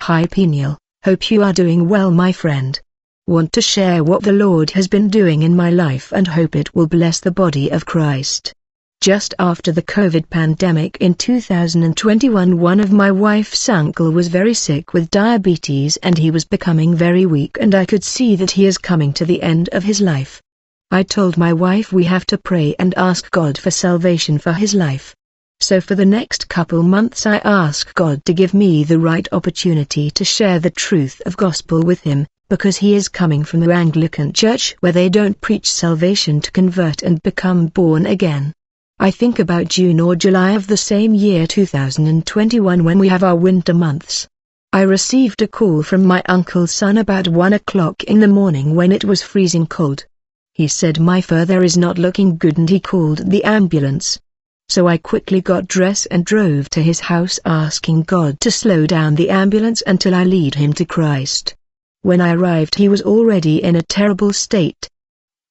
Hi Peniel, hope you are doing well my friend. Want to share what the Lord has been doing in my life and hope it will bless the body of Christ. Just after the COVID pandemic in 2021, one of my wife's uncle was very sick with diabetes and he was becoming very weak and I could see that he is coming to the end of his life. I told my wife we have to pray and ask God for salvation for his life. So for the next couple months I asked God to give me the right opportunity to share the truth of gospel with him, because he is coming from the Anglican Church where they don't preach salvation to convert and become born again. I think about June or July of the same year 2021 when we have our winter months. I received a call from my uncle's son about 1 o'clock in the morning when it was freezing cold. He said my father is not looking good and he called the ambulance. So I quickly got dressed and drove to his house asking God to slow down the ambulance until I lead him to Christ. When I arrived he was already in a terrible state.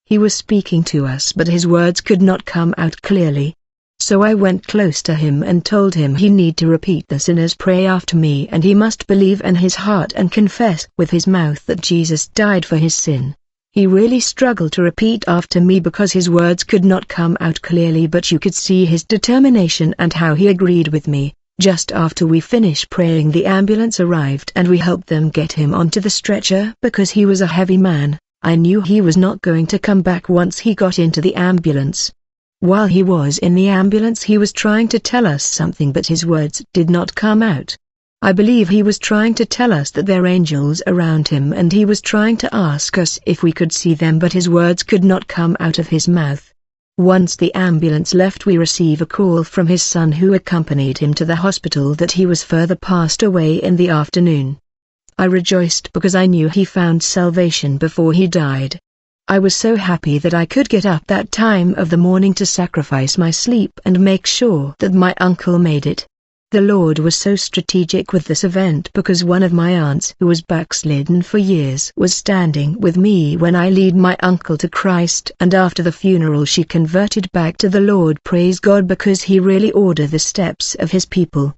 He was speaking to us but his words could not come out clearly. So I went close to him and told him he need to repeat the sinner's prayer after me and he must believe in his heart and confess with his mouth that Jesus died for his sin. He really struggled to repeat after me because his words could not come out clearly, but you could see his determination and how he agreed with me. Just after we finished praying the ambulance arrived and we helped them get him onto the stretcher because he was a heavy man. I knew he was not going to come back once he got into the ambulance. While he was in the ambulance he was trying to tell us something but his words did not come out. I believe he was trying to tell us that there are angels around him and he was trying to ask us if we could see them but his words could not come out of his mouth. Once the ambulance left we received a call from his son who accompanied him to the hospital that he was further passed away in the afternoon. I rejoiced because I knew he found salvation before he died. I was so happy that I could get up that time of the morning to sacrifice my sleep and make sure that my uncle made it. The Lord was so strategic with this event because one of my aunts who was backslidden for years was standing with me when I lead my uncle to Christ, and after the funeral she converted back to the Lord. Praise God, because he really ordered the steps of his people.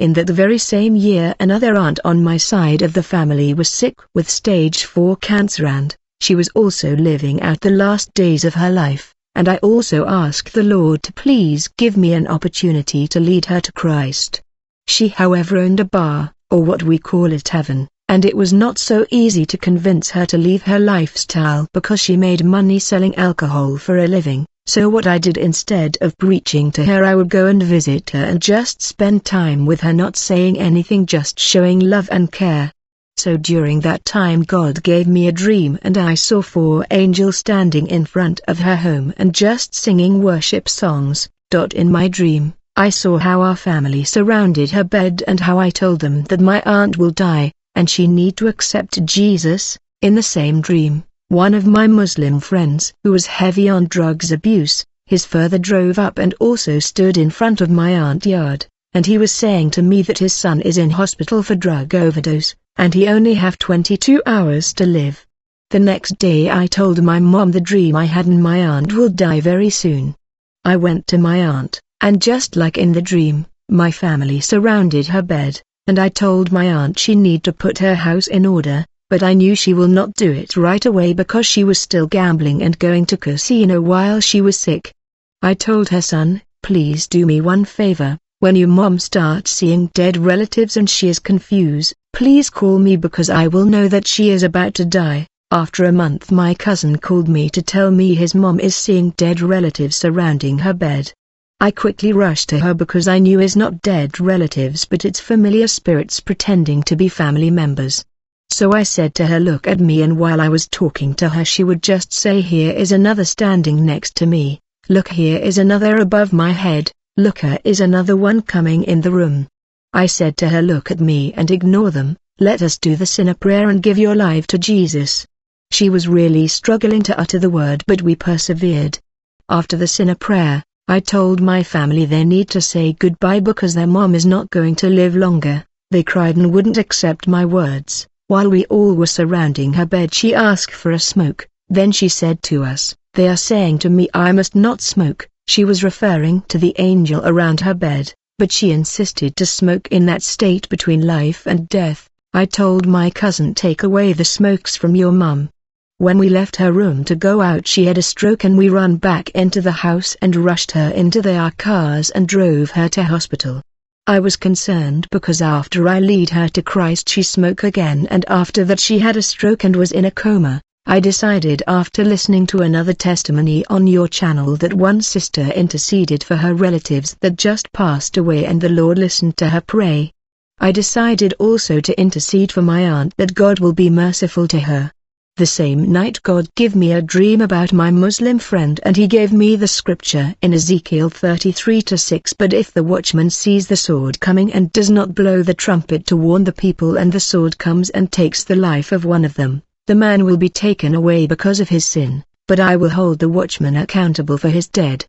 In that very same year another aunt on my side of the family was sick with stage 4 cancer and she was also living out the last days of her life. And I also asked the Lord to please give me an opportunity to lead her to Christ. She however owned a bar, or what we call a tavern, and it was not so easy to convince her to leave her lifestyle because she made money selling alcohol for a living. So what I did, instead of preaching to her, I would go and visit her and just spend time with her, not saying anything, just showing love and care. So during that time God gave me a dream and I saw 4 angels standing in front of her home and just singing worship songs. In my dream, I saw how our family surrounded her bed and how I told them that my aunt will die, and she need to accept Jesus. In the same dream, one of my Muslim friends who was heavy on drugs abuse, his father drove up and also stood in front of my aunt's yard, and he was saying to me that his son is in hospital for drug overdose, and he only have 22 hours to live. The next day I told my mom the dream I had and my aunt will die very soon. I went to my aunt, and just like in the dream, my family surrounded her bed, and I told my aunt she need to put her house in order, but I knew she will not do it right away because she was still gambling and going to casino while she was sick. I told her, son, please do me one favor, when your mom starts seeing dead relatives and she is confused, please call me because I will know that she is about to die. After a month my cousin called me to tell me his mom is seeing dead relatives surrounding her bed. I quickly rushed to her because I knew it's not dead relatives but it's familiar spirits pretending to be family members. So I said to her, look at me, and while I was talking to her she would just say, here is another standing next to me, look, here is another above my head, look, here is another one coming in the room. I said to her, look at me and ignore them, let us do the sinner prayer and give your life to Jesus. She was really struggling to utter the word but we persevered. After the sinner prayer, I told my family they need to say goodbye because their mom is not going to live longer. They cried and wouldn't accept my words. While we all were surrounding her bed she asked for a smoke, then she said to us, they are saying to me I must not smoke. She was referring to the angel around her bed, but she insisted to smoke in that state between life and death. I told my cousin, take away the smokes from your mum. When we left her room to go out, she had a stroke and we ran back into the house and rushed her into their cars and drove her to hospital. I was concerned because after I lead her to Christ she smoked again, and after that she had a stroke and was in a coma. I decided after listening to another testimony on your channel that one sister interceded for her relatives that just passed away and the Lord listened to her pray. I decided also to intercede for my aunt that God will be merciful to her. The same night God gave me a dream about my Muslim friend and he gave me the scripture in Ezekiel 33:6. But if the watchman sees the sword coming and does not blow the trumpet to warn the people, and the sword comes and takes the life of one of them, the man will be taken away because of his sin, but I will hold the watchman accountable for his deed.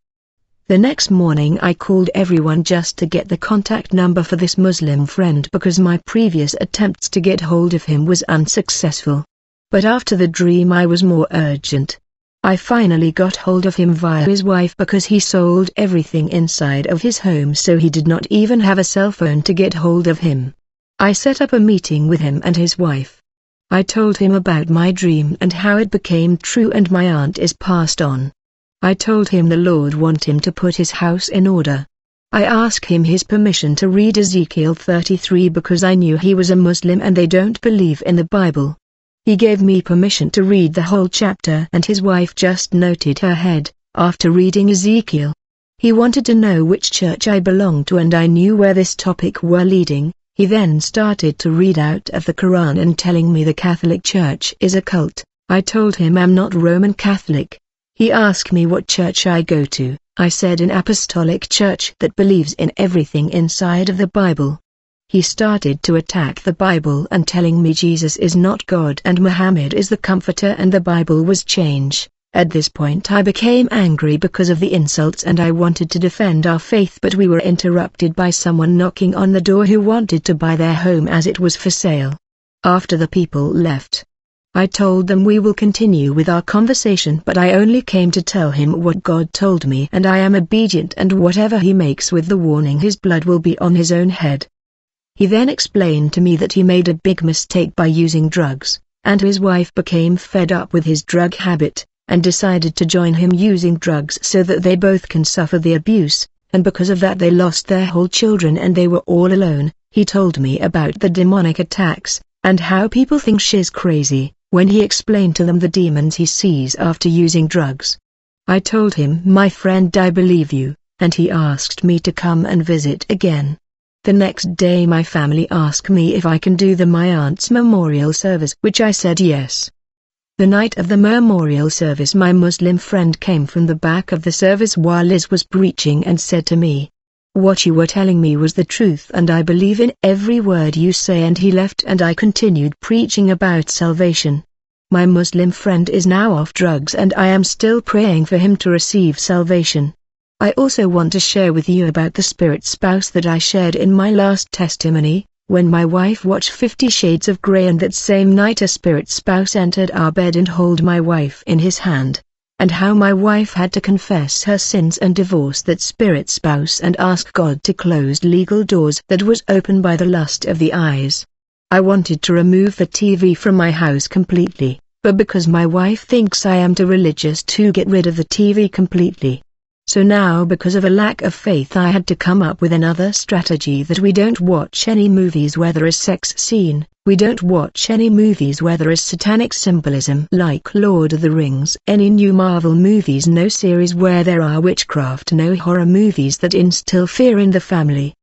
The next morning I called everyone just to get the contact number for this Muslim friend because my previous attempts to get hold of him was unsuccessful. But after the dream I was more urgent. I finally got hold of him via his wife because he sold everything inside of his home, so he did not even have a cell phone to get hold of him. I set up a meeting with him and his wife. I told him about my dream and how it became true and my aunt is passed on. I told him the Lord want him to put his house in order. I asked him his permission to read Ezekiel 33 because I knew he was a Muslim and they don't believe in the Bible. He gave me permission to read the whole chapter and his wife just nodded her head, after reading Ezekiel. He wanted to know which church I belonged to and I knew where this topic were leading. He then started to read out of the Quran and telling me the Catholic Church is a cult. I told him I'm not Roman Catholic. He asked me what church I go to. I said an apostolic church that believes in everything inside of the Bible. He started to attack the Bible and telling me Jesus is not God and Muhammad is the comforter and the Bible was change. At this point I became angry because of the insults and I wanted to defend our faith, but we were interrupted by someone knocking on the door who wanted to buy their home as it was for sale. After the people left, I told them we will continue with our conversation, but I only came to tell him what God told me and I am obedient, and whatever he makes with the warning his blood will be on his own head. He then explained to me that he made a big mistake by using drugs, and his wife became fed up with his drug habit, and decided to join him using drugs so that they both can suffer the abuse, and because of that they lost their whole children and they were all alone. He told me about the demonic attacks, and how people think she's crazy, when he explained to them the demons he sees after using drugs. I told him, my friend, I believe you, and he asked me to come and visit again. The next day my family asked me if I can do my aunt's memorial service, which I said yes. The night of the memorial service my Muslim friend came from the back of the service while Liz was preaching and said to me, "What you were telling me was the truth and I believe in every word you say," and he left and I continued preaching about salvation. My Muslim friend is now off drugs and I am still praying for him to receive salvation. I also want to share with you about the spirit spouse that I shared in my last testimony, when my wife watched 50 Shades of Grey and that same night a spirit spouse entered our bed and held my wife in his hand, and how my wife had to confess her sins and divorce that spirit spouse and ask God to close legal doors that was opened by the lust of the eyes. I wanted to remove the TV from my house completely, but because my wife thinks I am too religious to get rid of the TV completely. So now because of a lack of faith I had to come up with another strategy that we don't watch any movies where there is sex scene, we don't watch any movies where there is satanic symbolism like Lord of the Rings, any new Marvel movies, no series where there are witchcraft, no horror movies that instill fear in the family.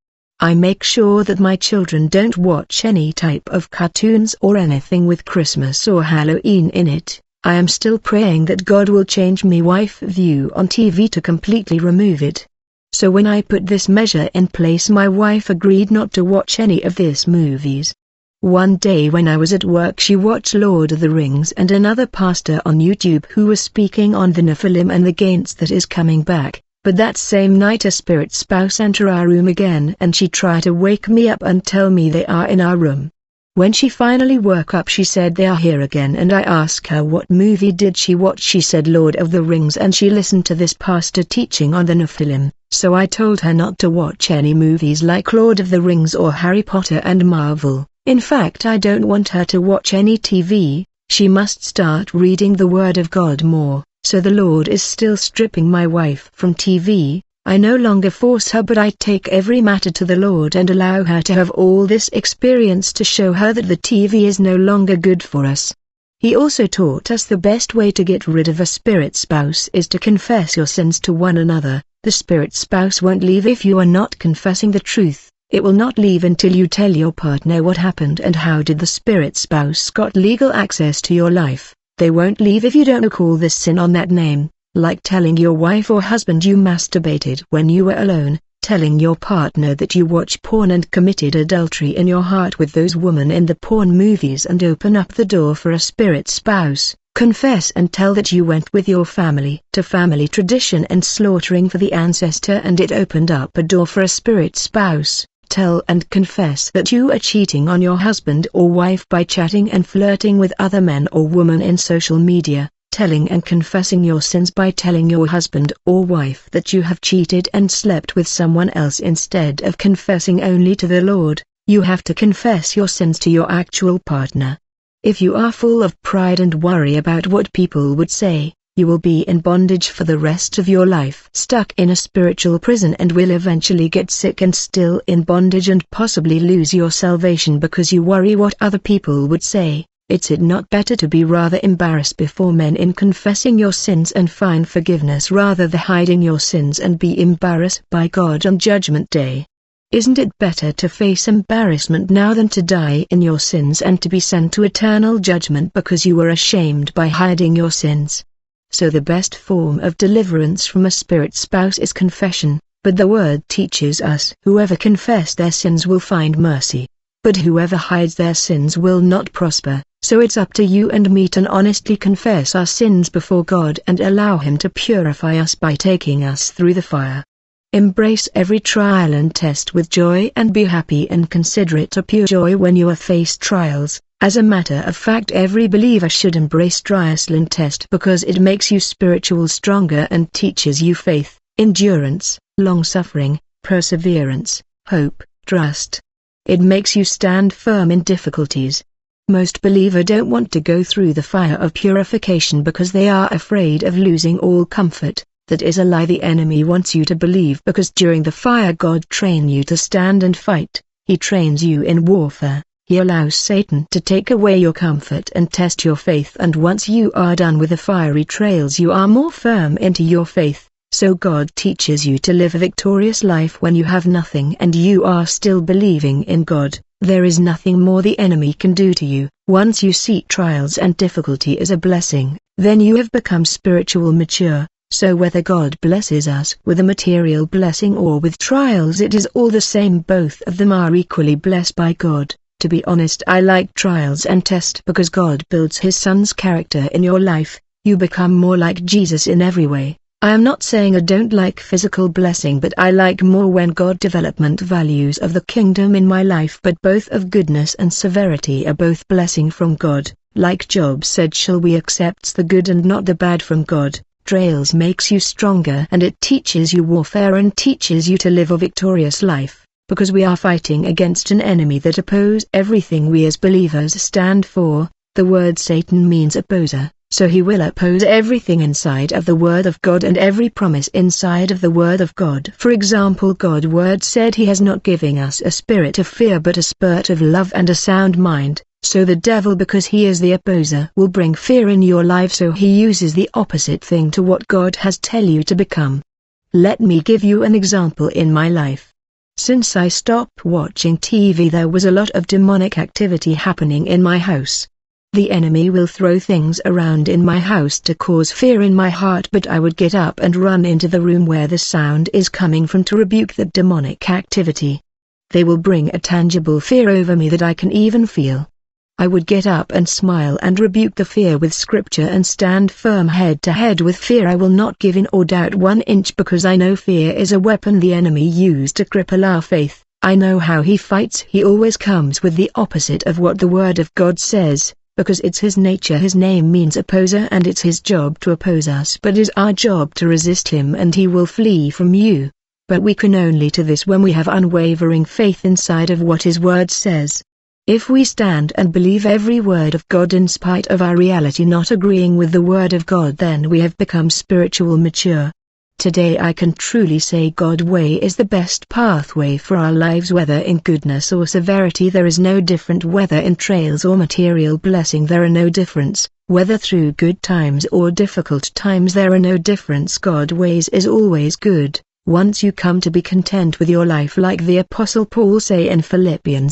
I make sure that my children don't watch any type of cartoons or anything with Christmas or Halloween in it. I am still praying that God will change my wife's view on TV to completely remove it. So when I put this measure in place my wife agreed not to watch any of these movies. One day when I was at work she watched Lord of the Rings and another pastor on YouTube who was speaking on the Nephilim and the Gaints that is coming back, but that same night a spirit spouse entered our room again and she tried to wake me up and tell me they are in our room. When she finally woke up she said they are here again and I asked her what movie did she watch. She said Lord of the Rings and she listened to this pastor teaching on the Nephilim, so I told her not to watch any movies like Lord of the Rings or Harry Potter and Marvel. In fact, I don't want her to watch any TV. She must start reading the Word of God more. So the Lord is still stripping my wife from TV. I no longer force her, but I take every matter to the Lord and allow her to have all this experience to show her that the TV is no longer good for us. He also taught us the best way to get rid of a spirit spouse is to confess your sins to one another. The spirit spouse won't leave if you are not confessing the truth. It will not leave until you tell your partner what happened and how did the spirit spouse got legal access to your life. They won't leave if you don't call this sin on that name, like telling your wife or husband you masturbated when you were alone, telling your partner that you watch porn and committed adultery in your heart with those women in the porn movies and open up the door for a spirit spouse. Confess and tell that you went with your family to family tradition and slaughtering for the ancestor and it opened up a door for a spirit spouse. Tell and confess that you are cheating on your husband or wife by chatting and flirting with other men or women in social media. Telling and confessing your sins by telling your husband or wife that you have cheated and slept with someone else instead of confessing only to the Lord. You have to confess your sins to your actual partner. If you are full of pride and worry about what people would say, you will be in bondage for the rest of your life, stuck in a spiritual prison, and will eventually get sick and still in bondage and possibly lose your salvation because you worry what other people would say. Is it not better to be rather embarrassed before men in confessing your sins and find forgiveness rather than hiding your sins and be embarrassed by God on Judgment Day? Isn't it better to face embarrassment now than to die in your sins and to be sent to eternal judgment because you were ashamed by hiding your sins? So the best form of deliverance from a spirit spouse is confession, but the Word teaches us whoever confess their sins will find mercy. But whoever hides their sins will not prosper, so it's up to you and me to honestly confess our sins before God and allow Him to purify us by taking us through the fire. Embrace every trial and test with joy and be happy and consider it a pure joy when you are faced trials. As a matter of fact, every believer should embrace trials and test because it makes you spiritual stronger and teaches you faith, endurance, long-suffering, perseverance, hope, trust. It makes you stand firm in difficulties. Most believers don't want to go through the fire of purification because they are afraid of losing all comfort. That is a lie the enemy wants you to believe, because during the fire God trains you to stand and fight. He trains you in warfare. He allows Satan to take away your comfort and test your faith, and once you are done with the fiery trials you are more firm into your faith. So God teaches you to live a victorious life when you have nothing and you are still believing in God. There is nothing more the enemy can do to you. Once you see trials and difficulty as a blessing, then you have become spiritual mature. So whether God blesses us with a material blessing or with trials, it is all the same. Both of them are equally blessed by God. To be honest, I like trials and tests because God builds His Son's character in your life. You become more like Jesus in every way. I am not saying I don't like physical blessing, but I like more when God development values of the kingdom in my life. But both of goodness and severity are both blessing from God. Like Job said, shall we accept the good and not the bad from God? Trials makes you stronger and it teaches you warfare and teaches you to live a victorious life, because we are fighting against an enemy that opposes everything we as believers stand for. The word Satan means opposer. So he will oppose everything inside of the Word of God and every promise inside of the Word of God. For example, God's Word said He has not given us a spirit of fear but a spirit of love and a sound mind. So the devil, because he is the opposer, will bring fear in your life, so he uses the opposite thing to what God has tell you to become. Let me give you an example in my life. Since I stopped watching TV, there was a lot of demonic activity happening in my house. The enemy will throw things around in my house to cause fear in my heart, but I would get up and run into the room where the sound is coming from to rebuke the demonic activity. They will bring a tangible fear over me that I can even feel. I would get up and smile and rebuke the fear with scripture and stand firm head to head with fear. I will not give in or doubt 1 inch, because I know fear is a weapon the enemy used to cripple our faith. I know how he fights. He always comes with the opposite of what the Word of God says. Because it's his nature. His name means opposer, and it's his job to oppose us, but it's our job to resist him and he will flee from you. But we can only do this when we have unwavering faith inside of what his word says. If we stand and believe every word of God in spite of our reality not agreeing with the word of God, then we have become spiritual mature. Today I can truly say God's way is the best pathway for our lives, whether in goodness or severity there is no difference, whether in trials or material blessing there are no difference, whether through good times or difficult times there are no difference. God's ways is always good. Once you come to be content with your life, like the Apostle Paul say in Philippians